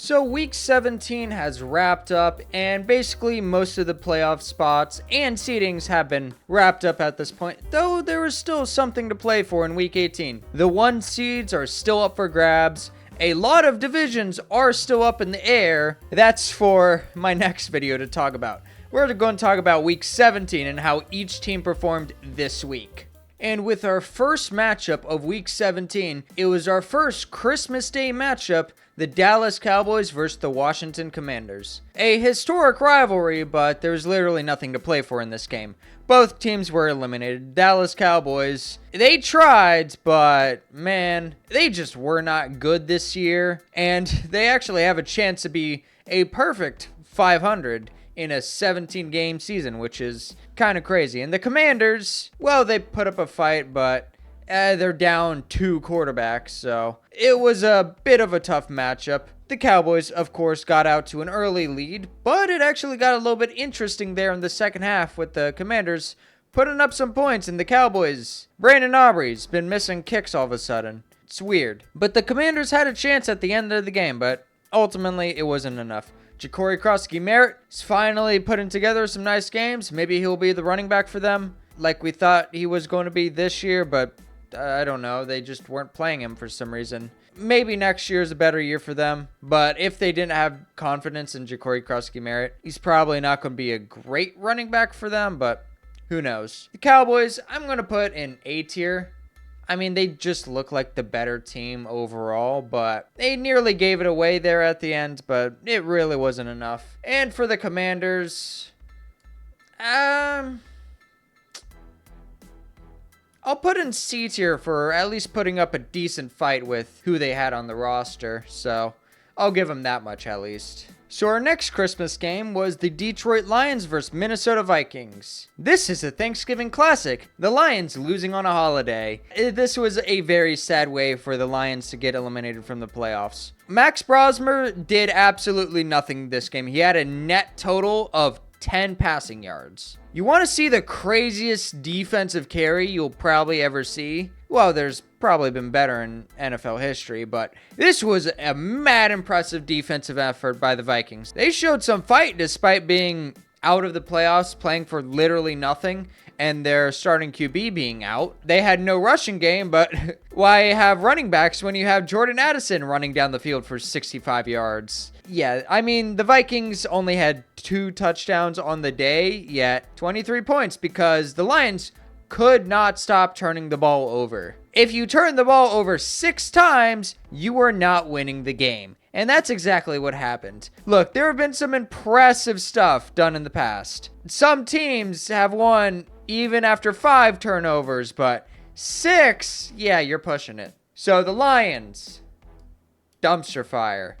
So week 17 has wrapped up, and basically most of the playoff spots and seedings have been wrapped up at this point, though there is still something to play for in week 18. The 1 seeds are still up for grabs. A lot of divisions are still up in the air. That's for my next video to talk about. We're going to talk about week 17 and how each team performed this week. And with our first matchup of week 17, it was our first Christmas Day matchup, the Dallas Cowboys versus the Washington Commanders. A historic rivalry, but there was literally nothing to play for in this game. Both teams were eliminated. Dallas Cowboys, they tried, but man, they just were not good this year. And they actually have a chance to be a perfect 500 in a 17-game season, which is kind of crazy. And the Commanders, well, they put up a fight, but they're down 2 quarterbacks, so it was a bit of a tough matchup. The Cowboys, of course, got out to an early lead, but it actually got a little bit interesting there in the second half with the Commanders putting up some points, and the Cowboys, Brandon Aubrey's been missing kicks all of a sudden. It's weird. But the Commanders had a chance at the end of the game, but ultimately it wasn't enough. Ja'Cory Krosky-Merritt is finally putting together some nice games. Maybe he'll be the running back for them like we thought he was going to be this year, but I don't know. They just weren't playing him for some reason. Maybe next year is a better year for them, but if they didn't have confidence in Ja'Cory Krosky-Merritt, he's probably not going to be a great running back for them, but who knows. The Cowboys, I'm going to put in A tier. I mean, they just look like the better team overall, but they nearly gave it away there at the end, but it really wasn't enough. And for the Commanders, I'll put in C tier for at least putting up a decent fight with who they had on the roster, so I'll give them that much at least. So our next Christmas game was the Detroit Lions versus Minnesota Vikings. This is a Thanksgiving classic, the Lions losing on a holiday. This was a very sad way for the Lions to get eliminated from the playoffs. Max Brosmer did absolutely nothing this game. He had a net total of 10 passing yards. You want to see the craziest defensive carry you'll probably ever see? Well, there's probably been better in NFL history, but this was a mad impressive defensive effort by the Vikings. They showed some fight despite being out of the playoffs, playing for literally nothing, and their starting QB being out. They had no rushing game, but why have running backs when you have Jordan Addison running down the field for 65 yards? Yeah, I mean, the Vikings only had 2 touchdowns on the day, yet 23 points because the Lions could not stop turning the ball over. If you turn the ball over 6 times, you are not winning the game. And that's exactly what happened. Look, there have been some impressive stuff done in the past. Some teams have won even after 5 turnovers, but 6, yeah, you're pushing it. So the Lions, dumpster fire.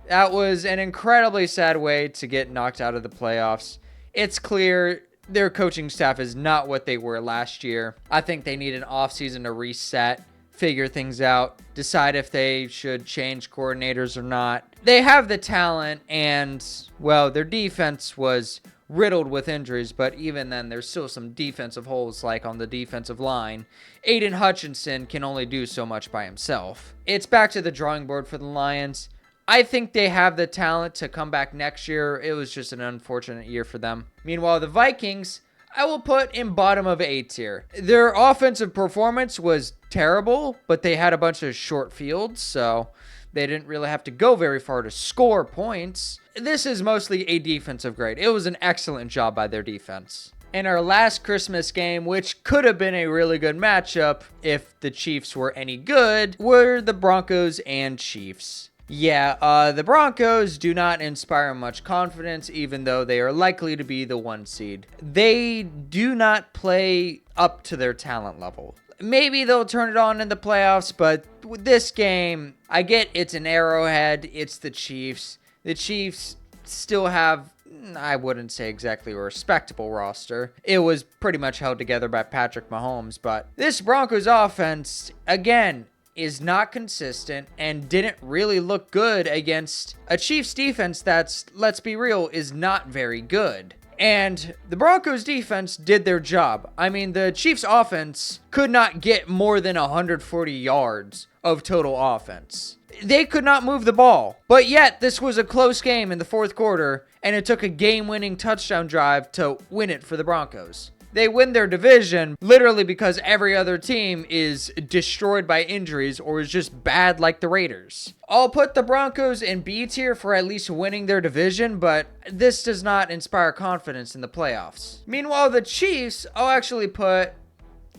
That was an incredibly sad way to get knocked out of the playoffs. It's clear their coaching staff is not what they were last year. I think they need an offseason to reset, figure things out, decide if they should change coordinators or not. They have the talent, and, well, their defense was riddled with injuries, but even then, there's still some defensive holes, like on the defensive line. Aiden Hutchinson can only do so much by himself. It's back to the drawing board for the Lions. I think they have the talent to come back next year. It was just an unfortunate year for them. Meanwhile, the Vikings, I will put in bottom of A tier. Their offensive performance was terrible, but they had a bunch of short fields, so they didn't really have to go very far to score points. This is mostly a defensive grade. It was an excellent job by their defense. And our last Christmas game, which could have been a really good matchup if the Chiefs were any good, were the Broncos and Chiefs. Yeah, the Broncos do not inspire much confidence, even though they are likely to be the 1 seed. They do not play up to their talent level. Maybe they'll turn it on in the playoffs, but with this game, I get it's an Arrowhead, it's the Chiefs. The Chiefs still have, I wouldn't say exactly a respectable roster. It was pretty much held together by Patrick Mahomes, but this Broncos offense, again, is not consistent and didn't really look good against a Chiefs defense that's, let's be real, is not very good. And the Broncos defense did their job. I mean, the Chiefs offense could not get more than 140 yards of total offense. They could not move the ball. But yet, this was a close game in the fourth quarter, and it took a game-winning touchdown drive to win it for the Broncos. They win their division literally because every other team is destroyed by injuries or is just bad like the Raiders. I'll put the Broncos in B tier for at least winning their division, but this does not inspire confidence in the playoffs. Meanwhile, the Chiefs, I'll actually put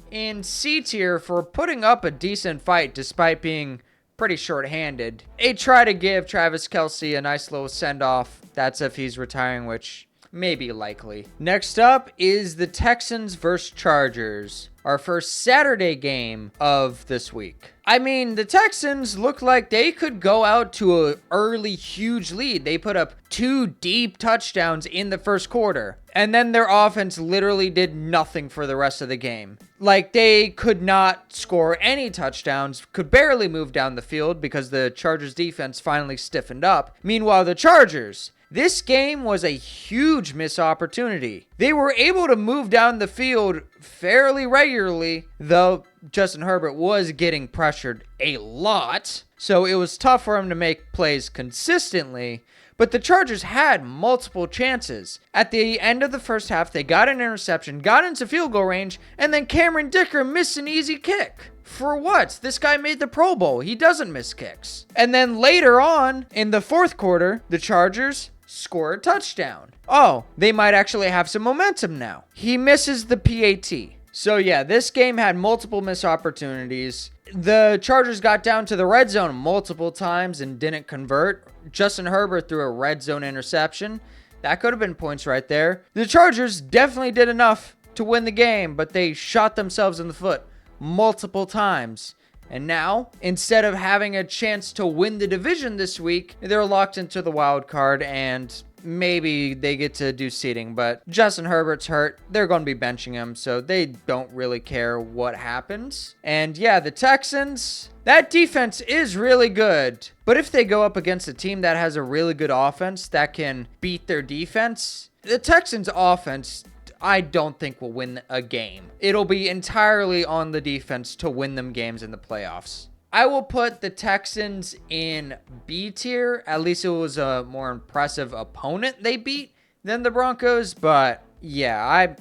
in C tier for putting up a decent fight despite being pretty short-handed. They try to give Travis Kelce a nice little send-off. That's if he's retiring, which may be likely. Next up is the Texans versus Chargers, our first Saturday game of this week. I mean, the Texans looked like they could go out to an early huge lead. They put up 2 deep touchdowns in the first quarter, and then their offense literally did nothing for the rest of the game. Like, they could not score any touchdowns, could barely move down the field because the Chargers defense finally stiffened up. Meanwhile, the Chargers, this game was a huge missed opportunity. They were able to move down the field fairly regularly, though Justin Herbert was getting pressured a lot, so it was tough for him to make plays consistently. But the Chargers had multiple chances. At the end of the first half, they got an interception, got into field goal range, and then Cameron Dicker missed an easy kick. For what? This guy made the Pro Bowl. He doesn't miss kicks. And then later on, in the fourth quarter, the Chargers score a touchdown. Oh, they might actually have some momentum now. He misses the PAT. So yeah, this game had multiple missed opportunities. The Chargers got down to the red zone multiple times and didn't convert. Justin Herbert threw a red zone interception. That could have been points right there. The Chargers definitely did enough to win the game, but they shot themselves in the foot multiple times. And now, instead of having a chance to win the division this week, they're locked into the wild card and maybe they get to do seeding. But Justin Herbert's hurt. They're going to be benching him, so they don't really care what happens. And yeah, the Texans, that defense is really good. But if they go up against a team that has a really good offense that can beat their defense, the Texans' offense, I don't think will win a game. It'll be entirely on the defense to win them games in the playoffs. I will put the Texans in B tier. At least it was a more impressive opponent they beat than the Broncos. But yeah,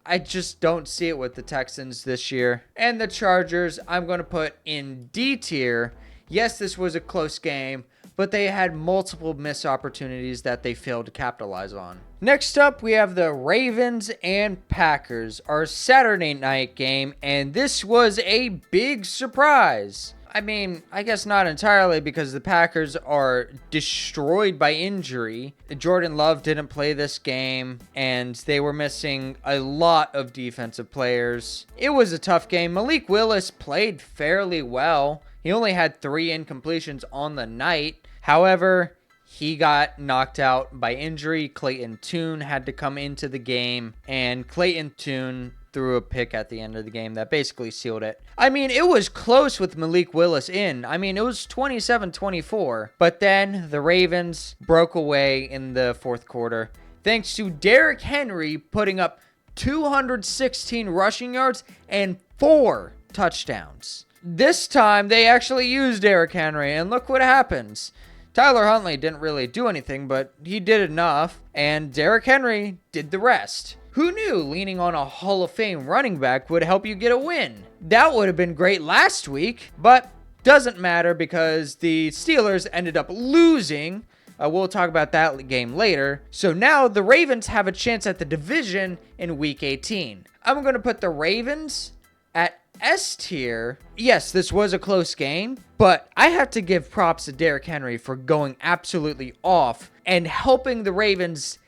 I just don't see it with the Texans this year. And the Chargers, I'm going to put in D tier. Yes, this was a close game, but they had multiple missed opportunities that they failed to capitalize on. Next up, we have the Ravens and Packers, our Saturday night game, and this was a big surprise. I mean, I guess not entirely because the Packers are destroyed by injury. Jordan Love didn't play this game, and they were missing a lot of defensive players. It was a tough game. Malik Willis played fairly well. He only had 3 incompletions on the night. However, he got knocked out by injury. Clayton Tune had to come into the game, and Clayton Tune threw a pick at the end of the game that basically sealed it. I mean, it was close with Malik Willis in. I mean, it was 27-24, but then the Ravens broke away in the fourth quarter thanks to Derrick Henry putting up 216 rushing yards and 4 touchdowns. This time, they actually used Derrick Henry, and look what happens. Tyler Huntley didn't really do anything, but he did enough, and Derrick Henry did the rest. Who knew leaning on a Hall of Fame running back would help you get a win? That would have been great last week, but doesn't matter because the Steelers ended up losing. We'll talk about that game later. So now the Ravens have a chance at the division in Week 18. I'm going to put the Ravens at S tier. Yes, this was a close game, but I have to give props to Derrick Henry for going absolutely off and helping the Ravens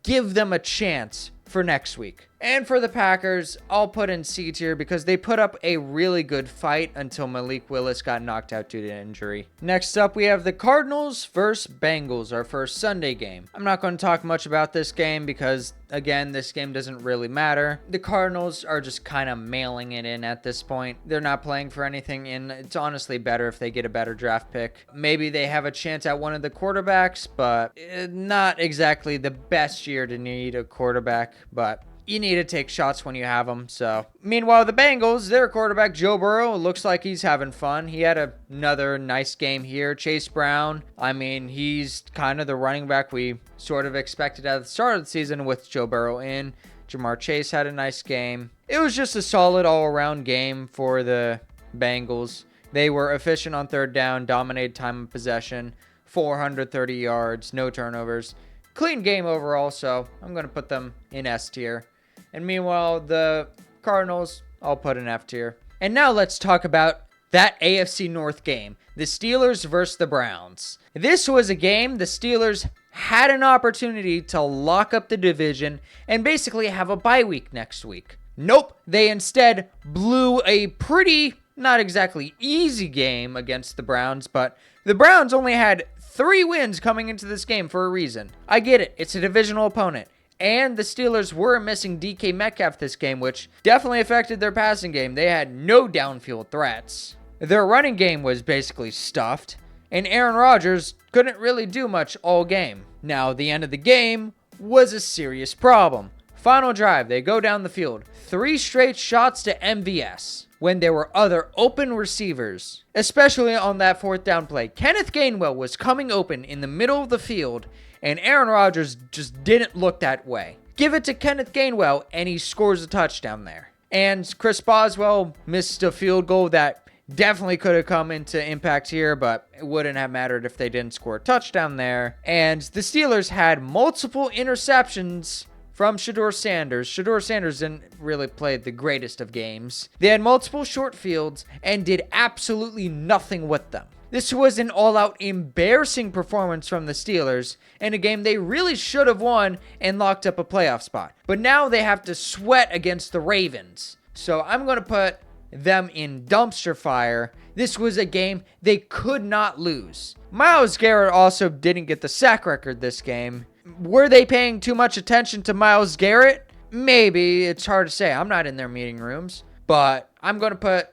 give them a chance for next week. And for the Packers, I'll put in C tier because they put up a really good fight until Malik Willis got knocked out due to injury. Next up, we have the Cardinals versus Bengals, our first Sunday game. I'm not going to talk much about this game because, again, this game doesn't really matter. The Cardinals are just kind of mailing it in at this point. They're not playing for anything, and it's honestly better if they get a better draft pick. Maybe they have a chance at one of the quarterbacks, but not exactly the best year to need a quarterback, but you need to take shots when you have them. So, meanwhile, the Bengals, their quarterback Joe Burrow, looks like he's having fun. He had another nice game here. Chase Brown, I mean, he's kind of the running back we sort of expected at the start of the season with Joe Burrow in. Jamar Chase had a nice game. It was just a solid all-around game for the Bengals. They were efficient on third down, dominated time of possession, 430 yards, no turnovers. Clean game overall, so I'm going to put them in S tier. And meanwhile, the Cardinals, I'll put in F tier. And now let's talk about that AFC North game, the Steelers versus the Browns. This was a game the Steelers had an opportunity to lock up the division and basically have a bye week next week. Nope, they instead blew a pretty, not exactly easy game against the Browns, but the Browns only had 3 wins coming into this game for a reason. I get it, it's a divisional opponent. And the Steelers were missing DK Metcalf this game, which definitely affected their passing game. They had no downfield threats. Their running game was basically stuffed, and Aaron Rodgers couldn't really do much all game. Now, the end of the game was a serious problem. Final drive, they go down the field. 3 straight shots to MVS when there were other open receivers, especially on that 4th down play. Kenneth Gainwell was coming open in the middle of the field, and Aaron Rodgers just didn't look that way. Give it to Kenneth Gainwell, and he scores a touchdown there. And Chris Boswell missed a field goal that definitely could have come into impact here, but it wouldn't have mattered if they didn't score a touchdown there. And the Steelers had multiple interceptions from Shedeur Sanders. Shedeur Sanders didn't really play the greatest of games. They had multiple short fields and did absolutely nothing with them. This was an all-out embarrassing performance from the Steelers in a game they really should have won and locked up a playoff spot. But now they have to sweat against the Ravens. So I'm going to put them in dumpster fire. This was a game they could not lose. Myles Garrett also didn't get the sack record this game. Were they paying too much attention to Myles Garrett? Maybe. It's hard to say. I'm not in their meeting rooms. But I'm going to put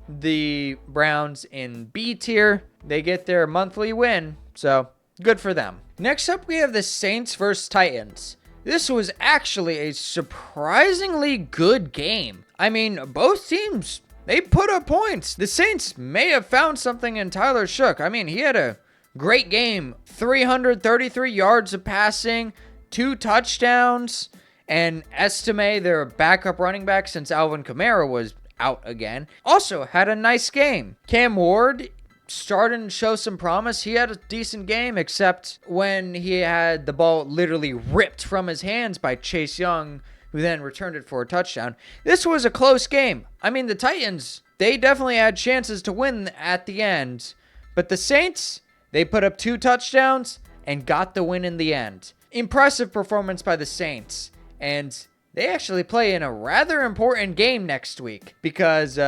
the Browns in B tier. They get their monthly win, so good for them. Next up, we have the Saints versus Titans. This was actually a surprisingly good game. I mean, both teams, they put up points. The Saints may have found something in Tyler Shook. I mean, he had a great game. 333 yards of passing, 2 touchdowns, and Estime, their backup running back since Alvin Kamara was out again, also had a nice game. Cam Ward started to show some promise. He had a decent game, except when he had the ball literally ripped from his hands by Chase Young, who then returned it for a touchdown. This was a close game. I mean, the Titans, they definitely had chances to win at the end, but the Saints, they put up 2 touchdowns and got the win in the end. Impressive performance by the Saints, and they actually play in a rather important game next week because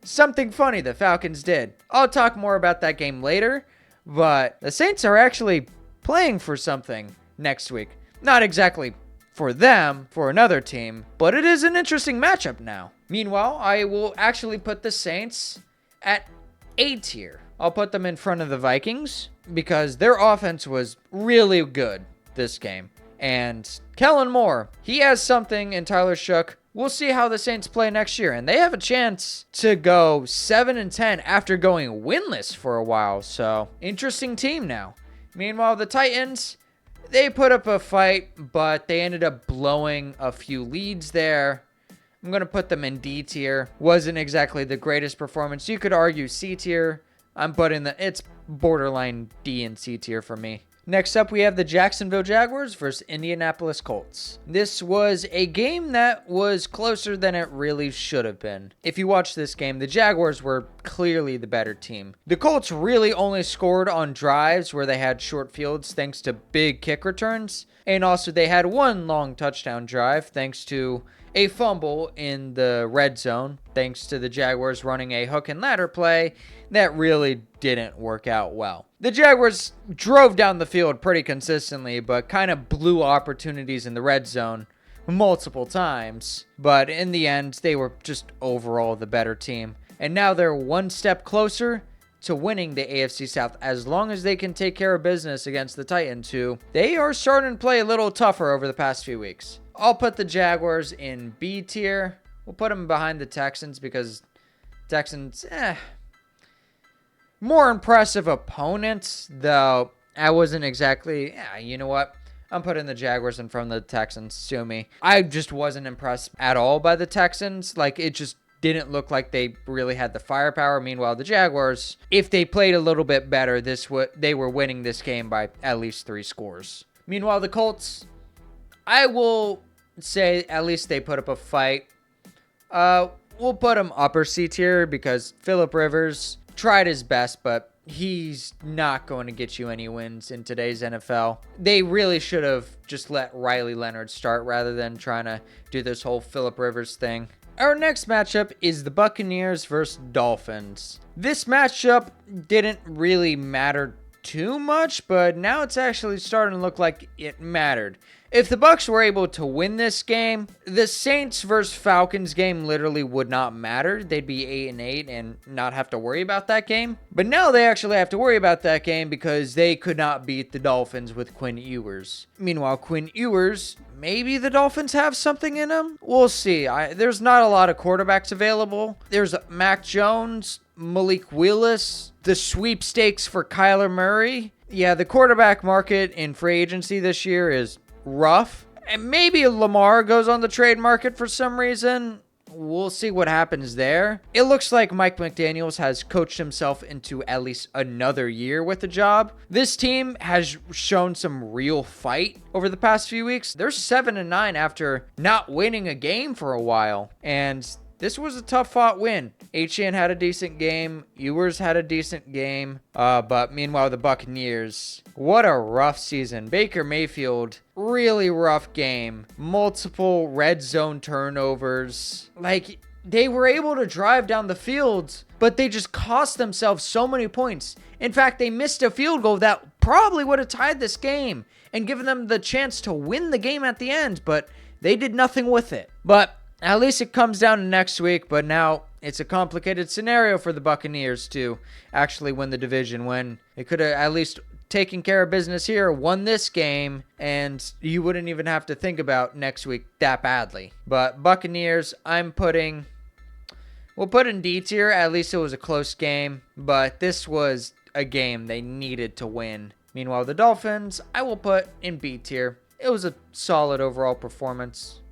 something funny the Falcons did. I'll talk more about that game later, but the Saints are actually playing for something next week. Not exactly for them, for another team, but it is an interesting matchup now. Meanwhile, I will actually put the Saints at A tier. I'll put them in front of the Vikings because their offense was really good this game. And Kellen Moore, he has something in Tyler Shook. We'll see how the Saints play next year. And they have a chance to go 7-10 after going winless for a while. So, interesting team now. Meanwhile, the Titans, they put up a fight, but they ended up blowing a few leads there. I'm going to put them in D tier. Wasn't exactly the greatest performance. You could argue C tier. I'm putting it's borderline D and C tier for me. Next up, we have the Jacksonville Jaguars versus Indianapolis Colts. This was a game that was closer than it really should have been. If you watch this game, the Jaguars were clearly the better team. The Colts really only scored on drives where they had short fields thanks to big kick returns. And also they had 1 long touchdown drive thanks to a fumble in the red zone, thanks to the Jaguars running a hook and ladder play that really didn't work out well. The Jaguars drove down the field pretty consistently, but kind of blew opportunities in the red zone multiple times. But in the end, they were just overall the better team. And now they're 1 step closer to winning the AFC South as long as they can take care of business against the Titans, who they are starting to play a little tougher over the past few weeks. I'll put the Jaguars in B tier. We'll put them behind the Texans because Texans, more impressive opponents, though I wasn't exactly, you know what? I'm putting the Jaguars in front of the Texans. Sue me. I just wasn't impressed at all by the Texans. Like, it just didn't look like they really had the firepower. Meanwhile, the Jaguars, if they played a little bit better, they were winning this game by at least 3 scores. Meanwhile, the Colts, I will say at least they put up a fight. We'll put them upper C tier because Phillip Rivers tried his best, but he's not going to get you any wins in today's NFL. They really should have just let Riley Leonard start rather than trying to do this whole Phillip Rivers thing. Our next matchup is the Buccaneers versus Dolphins. This matchup didn't really matter too much, but now it's actually starting to look like it mattered. If the Bucs were able to win this game, the Saints versus Falcons game literally would not matter. They'd be 8-8 and not have to worry about that game. But now they actually have to worry about that game because they could not beat the Dolphins with Quinn Ewers. Meanwhile, Quinn Ewers, maybe the Dolphins have something in them? We'll see. There's not a lot of quarterbacks available. There's Mac Jones, Malik Willis, the sweepstakes for Kyler Murray. Yeah, the quarterback market in free agency this year is rough. And maybe Lamar goes on the trade market for some reason. We'll see what happens there. It looks like Mike McDaniels has coached himself into at least another year with the job. This team has shown some real fight over the past few weeks. They're 7-9 after not winning a game for a while. And this was a tough-fought win. Etienne had a decent game. Ewers had a decent game. But meanwhile, the Buccaneers, what a rough season. Baker Mayfield, really rough game. Multiple red zone turnovers. Like, they were able to drive down the field, but they just cost themselves so many points. In fact, they missed a field goal that probably would have tied this game and given them the chance to win the game at the end, but they did nothing with it. But at least it comes down to next week, but now it's a complicated scenario for the Buccaneers to actually win the division when they could have at least taken care of business here, won this game, and you wouldn't even have to think about next week that badly. But Buccaneers, we'll put in D tier. At least it was a close game, but this was a game they needed to win. Meanwhile, the Dolphins, I will put in B tier. It was a solid overall performance.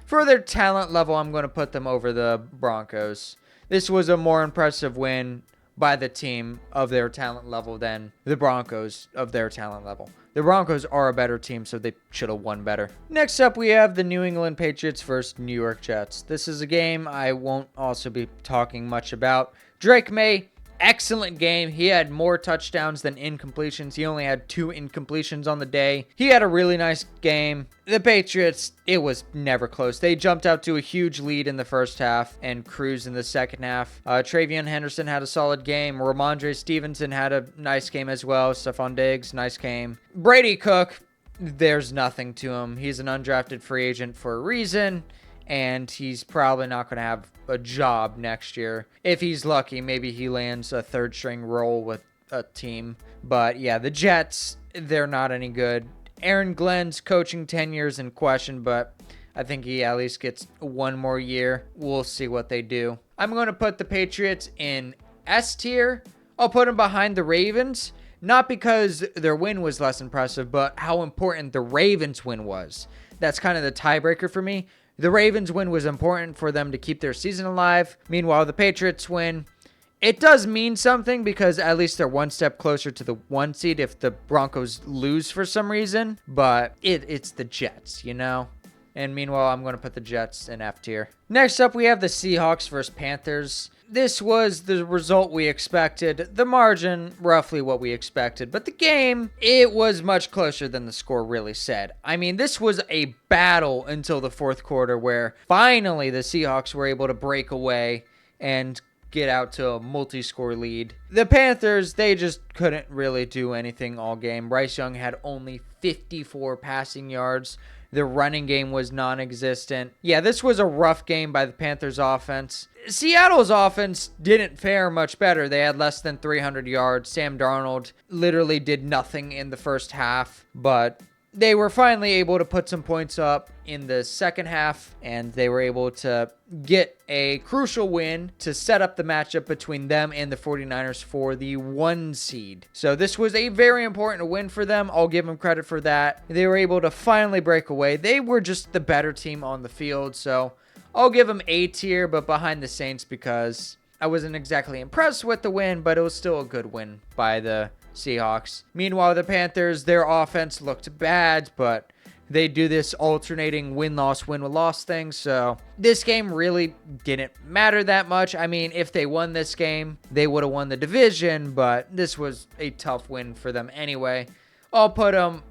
For their talent level, I'm going to put them over the Broncos. This was a more impressive win by the team of their talent level than the Broncos of their talent level. The Broncos are a better team, so they should have won better. Next up, we have the New England Patriots versus New York Jets. This is a game I won't also be talking much about. Drake May, excellent game. He had more touchdowns than incompletions. He only had 2 incompletions on the day. He had a really nice game. The Patriots, it was never close. They jumped out to a huge lead in the first half and cruised in the second half. Travion Henderson had a solid game. Ramondre Stevenson had a nice game as well. Stephon Diggs, nice game. Brady Cook, there's nothing to him. He's an undrafted free agent for a reason, and he's probably not going to have a job next year. If he's lucky, maybe he lands a third string role with a team. But yeah, the Jets, they're not any good. Aaron Glenn's coaching tenure is in question, but I think he at least gets 1 more year. We'll see what they do. I'm going to put the Patriots in S tier. I'll put them behind the Ravens, not because their win was less impressive, but how important the Ravens win was. That's kind of the tiebreaker for me. The Ravens win was important for them to keep their season alive. Meanwhile, the Patriots win, it does mean something because at least they're 1 step closer to the 1 seed if the Broncos lose for some reason. But it's the Jets, you know? And meanwhile, I'm going to put the Jets in F tier. Next up, we have the Seahawks versus Panthers. This was the result we expected. The margin, roughly what we expected. But the game, it was much closer than the score really said. I mean, this was a battle until the fourth quarter where finally the Seahawks were able to break away and get out to a multi-score lead. The Panthers, they just couldn't really do anything all game. Bryce Young had only 54 passing yards. The running game was non-existent. Yeah, this was a rough game by the Panthers offense. Seattle's offense didn't fare much better. They had less than 300 yards. Sam Darnold literally did nothing in the first half. But they were finally able to put some points up in the second half, and they were able to get a crucial win to set up the matchup between them and the 49ers for the 1 seed. So this was a very important win for them. I'll give them credit for that. They were able to finally break away. They were just the better team on the field, so I'll give them A tier, but behind the Saints because I wasn't exactly impressed with the win, but it was still a good win by the Seahawks. Meanwhile, the Panthers, their offense looked bad, but they do this alternating win-loss thing, so this game really didn't matter that much. I mean, if they won this game, they would have won the division, but this was a tough win for them anyway. I'll put them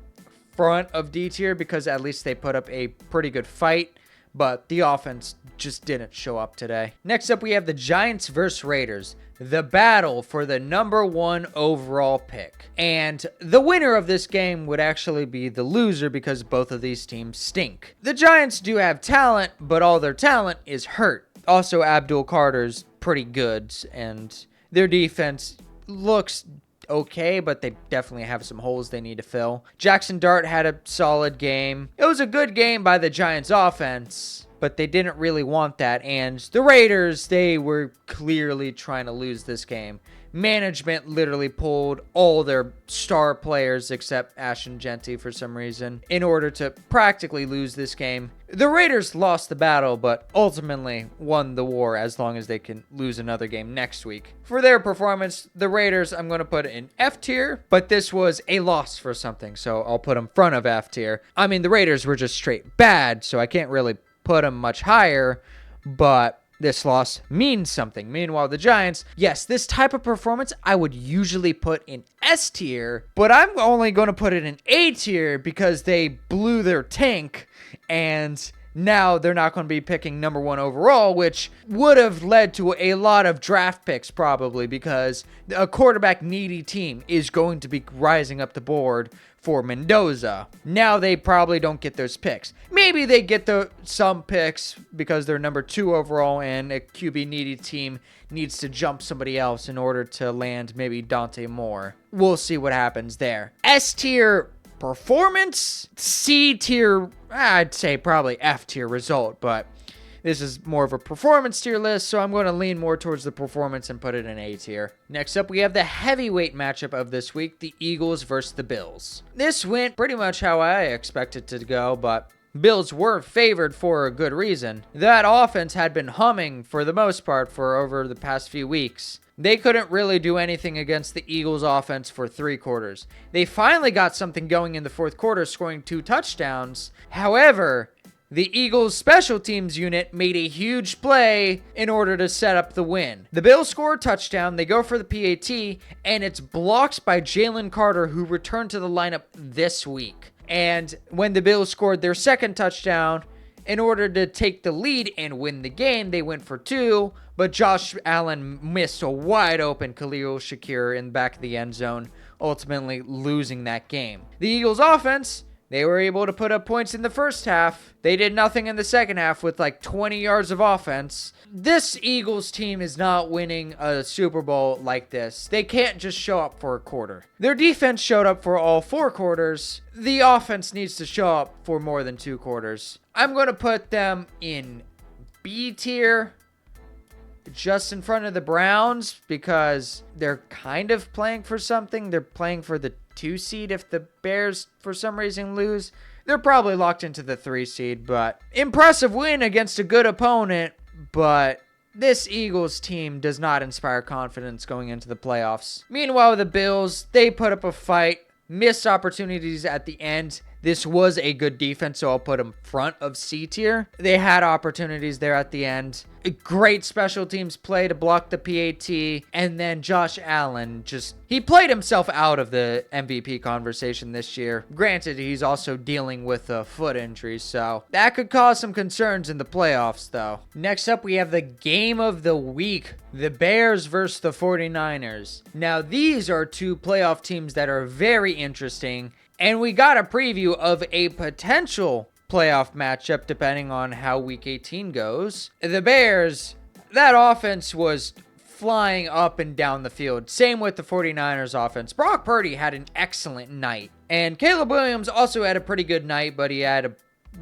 front of D tier because at least they put up a pretty good fight, but the offense just didn't show up today. Next up, we have the Giants versus Raiders, the battle for the number 1 overall pick. And the winner of this game would actually be the loser because both of these teams stink. The Giants do have talent, but all their talent is hurt. Also, Abdul Carter's pretty good, and their defense looks okay, but they definitely have some holes they need to fill. Jackson Dart had a solid game. It was a good game by the Giants offense, but they didn't really want that. And the Raiders, they were clearly trying to lose this game. Management literally pulled all their star players except Ashton Genty for some reason in order to practically lose this game. The Raiders lost the battle, but ultimately won the war as long as they can lose another game next week. For their performance, the Raiders, I'm going to put in F tier, but this was a loss for something, so I'll put them front of F tier. I mean, the Raiders were just straight bad, so I can't really put them much higher, but this loss means something. Meanwhile, the Giants, yes, this type of performance I would usually put in S tier, but I'm only going to put it in A tier because they blew their tank and now they're not going to be picking number 1 overall, which would have led to a lot of draft picks probably because a quarterback needy team is going to be rising up the board for Mendoza. Now they probably don't get those picks. Maybe they get some picks because they're number 2 overall and a QB needy team needs to jump somebody else in order to land maybe Dante Moore. We'll see what happens there. S tier performance, C tier, I'd say probably F tier result, but this is more of a performance tier list, so I'm going to lean more towards the performance and put it in A tier. Next up, we have the heavyweight matchup of this week, the Eagles versus the Bills. This went pretty much how I expected it to go, but Bills were favored for a good reason. That offense had been humming for the most part for over the past few weeks. They couldn't really do anything against the Eagles offense for 3 quarters. They finally got something going in the 4th quarter, scoring 2 touchdowns. However, the Eagles special teams unit made a huge play in order to set up the win. The Bills score a touchdown, they go for the PAT, and it's blocked by Jalen Carter, who returned to the lineup this week. And when the Bills scored their 2nd touchdown, in order to take the lead and win the game, they went for 2, but Josh Allen missed a wide open Khalil Shakir in the back of the end zone, ultimately losing that game. The Eagles offense, they were able to put up points in the first half. They did nothing in the second half with like 20 yards of offense. This Eagles team is not winning a Super Bowl like this. They can't just show up for a quarter. Their defense showed up for all 4 quarters. The offense needs to show up for more than 2 quarters. I'm going to put them in B tier, just in front of the Browns, because they're kind of playing for something. They're playing for the 2 seed if the Bears for some reason lose. They're probably locked into the 3 seed, but impressive win against a good opponent, but this Eagles team does not inspire confidence going into the playoffs. Meanwhile, the Bills, they put up a fight, missed opportunities at the end. This was a good defense, so I'll put them front of C tier. They had opportunities there at the end. A great special teams play to block the PAT, and then Josh Allen he played himself out of the MVP conversation this year. Granted, he's also dealing with a foot injury, so that could cause some concerns in the playoffs, though. Next up, we have the game of the week, the Bears versus the 49ers. Now, these are 2 playoff teams that are very interesting, and we got a preview of a potential playoff matchup depending on how week 18 goes. The Bears, that offense was flying up and down the field. Same with the 49ers offense. Brock Purdy had an excellent night. And Caleb Williams also had a pretty good night, but he had a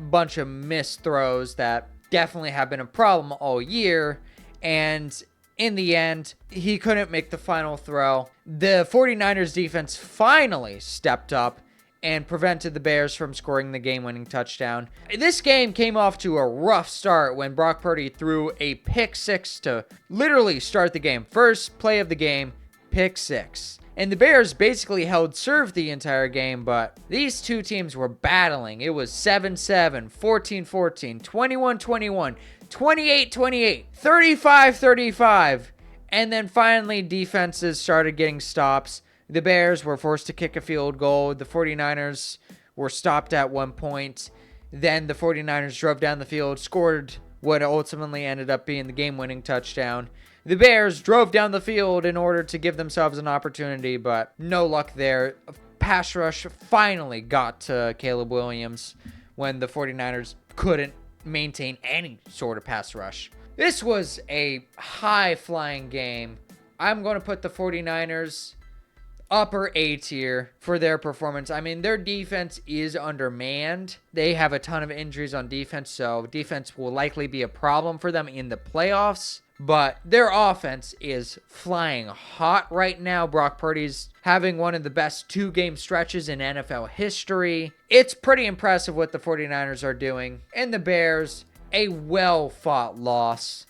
bunch of missed throws that definitely have been a problem all year. And in the end, he couldn't make the final throw. The 49ers defense finally stepped up and prevented the Bears from scoring the game-winning touchdown. This game came off to a rough start when Brock Purdy threw a pick six to literally start the game. First play of the game, pick six. And the Bears basically held serve the entire game, but these two teams were battling. It was 7-7, 14-14, 21-21, 28-28, 35-35. And then finally, defenses started getting stops. The Bears were forced to kick a field goal. The 49ers were stopped at one point. Then the 49ers drove down the field, scored what ultimately ended up being the game-winning touchdown. The Bears drove down the field in order to give themselves an opportunity, but no luck there. Pass rush finally got to Caleb Williams when the 49ers couldn't maintain any sort of pass rush. This was a high-flying game. I'm going to put the 49ers upper A tier for their performance. I mean, their defense is undermanned. They have a ton of injuries on defense, so defense will likely be a problem for them in the playoffs. But their offense is flying hot right now. Brock Purdy's having one of the best 2-game stretches in NFL history. It's pretty impressive what the 49ers are doing. And the Bears, a well-fought loss.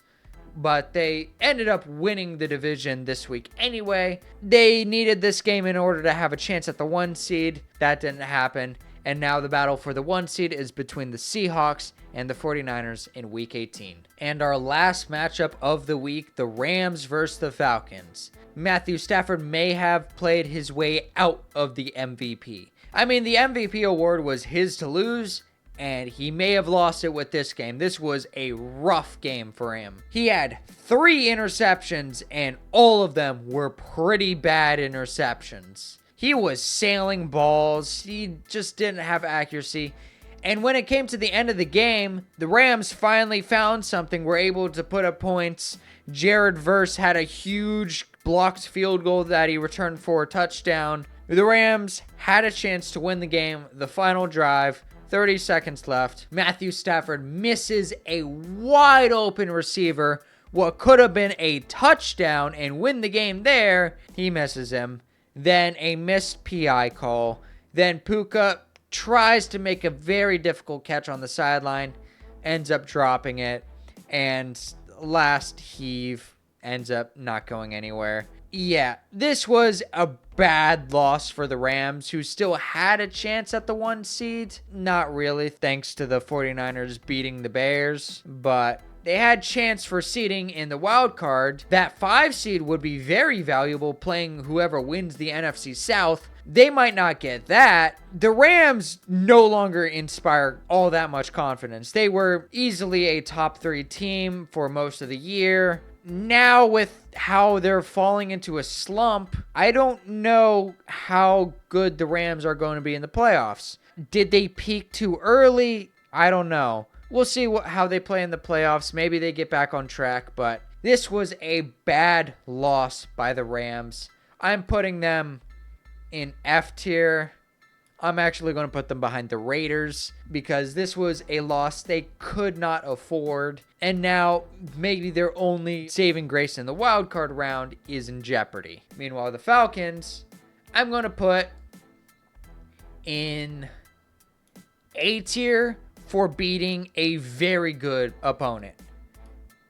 But they ended up winning the division this week anyway. They needed this game in order to have a chance at the 1 seed. That didn't happen. And now the battle for the 1 seed is between the Seahawks and the 49ers in Week 18. And our last matchup of the week, the Rams versus the Falcons. Matthew Stafford may have played his way out of the MVP. I mean, the MVP award was his to lose, and he may have lost it with this game. This was a rough game for him. He had 3 interceptions, and all of them were pretty bad interceptions. He was sailing balls. He just didn't have accuracy. And when it came to the end of the game, the Rams finally found something, were able to put up points. Jared Verse had a huge blocked field goal that he returned for a touchdown. The Rams had a chance to win the game. The final drive, 30 seconds left. Matthew Stafford misses a wide open receiver. What could have been a touchdown and win the game there, he misses him. Then a missed PI call. Then Puka tries to make a very difficult catch on the sideline, ends up dropping it, and last heave ends up not going anywhere. Yeah, this was a bad loss for the Rams, who still had a chance at the 1 seed. Not really, thanks to the 49ers beating the Bears, but they had chance for seeding in the wild card. That 5 seed would be very valuable, playing whoever wins the NFC South. They might not get that. The Rams no longer inspire all that much confidence. They were easily a top 3 team for most of the year. Now with how they're falling into a slump, I don't know how good the Rams are going to be in the playoffs. Did they peak too early? I don't know. We'll see how they play in the playoffs. Maybe they get back on track, but this was a bad loss by the Rams. I'm putting them in F tier. I'm actually going to put them behind the Raiders because this was a loss they could not afford. And now maybe their only saving grace in the wild card round is in jeopardy. Meanwhile, the Falcons, I'm going to put in A tier for beating a very good opponent.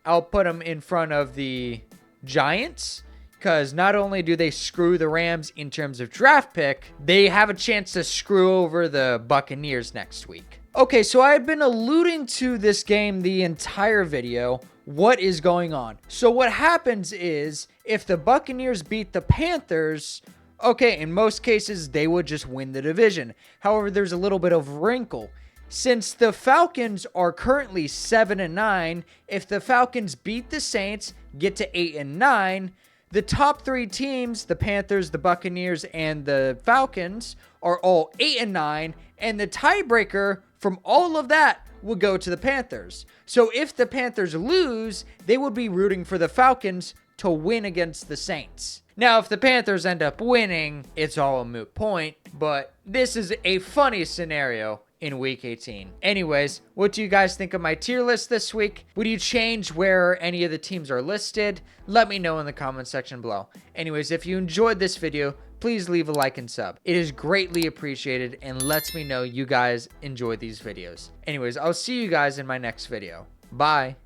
I'll put them in front of the Giants because not only do they screw the Rams in terms of draft pick, they have a chance to screw over the Buccaneers next week. Okay, so I had been alluding to this game the entire video. What is going on? So what happens is if the Buccaneers beat the Panthers, okay, in most cases, they would just win the division. However, there's a little bit of wrinkle. Since the Falcons are currently 7-9, if the Falcons beat the Saints, get to 8-9, the top 3 teams, the Panthers, the Buccaneers, and the Falcons, are all 8-9, and the tiebreaker from all of that would go to the Panthers. So if the Panthers lose, they would be rooting for the Falcons to win against the Saints. Now, if the Panthers end up winning, it's all a moot point, but this is a funny scenario in week 18. Anyways, what do you guys think of my tier list this week? Would you change where any of the teams are listed? Let me know in the comment section below. Anyways, if you enjoyed this video, please leave a like and sub. It is greatly appreciated and lets me know you guys enjoy these videos. Anyways, I'll see you guys in my next video. Bye.